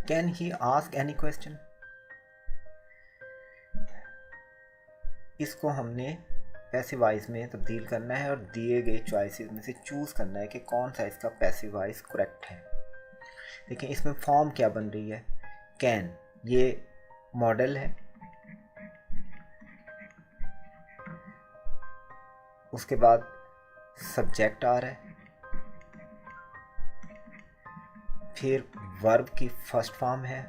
Can he ask any question. इसको हमने passive voice में तब्दील करना है और दिए गए चॉइसेस में से चूज़ करना है कि कौन सा इसका पैसिव वॉइस करेक्ट है। देखिए इसमें फॉर्म क्या बन रही है, कैन, ये मॉडल है, उसके बाद सब्जेक्ट आ रहा है, फिर वर्ब की फर्स्ट फॉर्म है,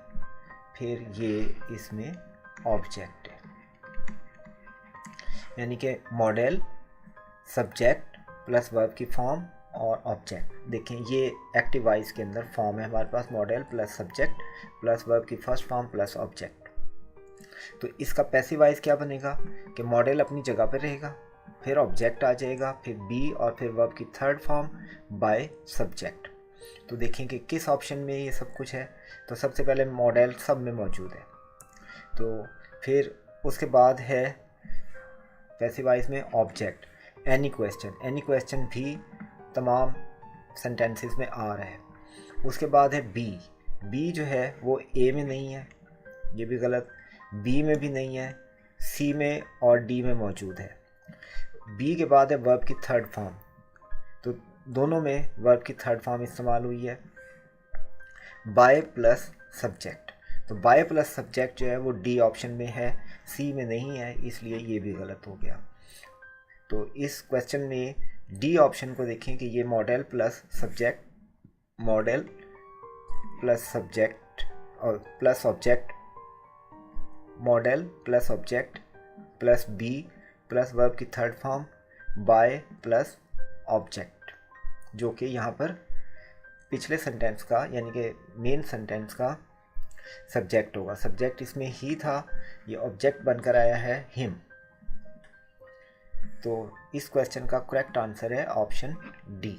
फिर ये इसमें ऑब्जेक्ट है, यानी कि मॉडल, सब्जेक्ट प्लस वर्ब की फॉर्म और ऑब्जेक्ट। देखें ये एक्टिव वॉइस के अंदर फॉर्म है हमारे पास, modal plus subject plus verb की फर्स्ट फॉर्म प्लस ऑब्जेक्ट। तो इसका पैसिव वॉइस क्या बनेगा कि मॉडल अपनी जगह पर रहेगा, फिर ऑब्जेक्ट आ जाएगा, फिर बी और फिर वर्ब की थर्ड फॉर्म बाय सब्जेक्ट। तो देखें कि किस ऑप्शन में ये सब कुछ है। तो सबसे पहले मॉडल सब में मौजूद है, तो फिर उसके बाद है पैसिव वॉइस में object, any question, any question भी तमाम सेंटेंसेस में आ रहा है। उसके बाद है बी, बी जो है वो ए में नहीं है, ये भी गलत, बी में भी नहीं है, सी में और डी में मौजूद है। बी के बाद है वर्ब की थर्ड फॉर्म, तो दोनों में वर्ब की थर्ड फॉर्म इस्तेमाल हुई है, बाय प्लस सब्जेक्ट। तो बाय प्लस सब्जेक्ट जो है वो डी ऑप्शन में है, सी में नहीं है, इसलिए ये भी गलत हो गया। तो इस क्वेश्चन में डी ऑप्शन को देखें कि ये modal plus subject, modal plus subject और plus object, modal plus object plus be plus verb की third form by plus object, जो कि यहाँ पर पिछले सेंटेंस का यानी कि मेन सेंटेंस का सब्जेक्ट होगा। सब्जेक्ट इसमें ही था, ये ऑब्जेक्ट बनकर आया है हिम। तो इस क्वेश्चन का करेक्ट आंसर है ऑप्शन डी।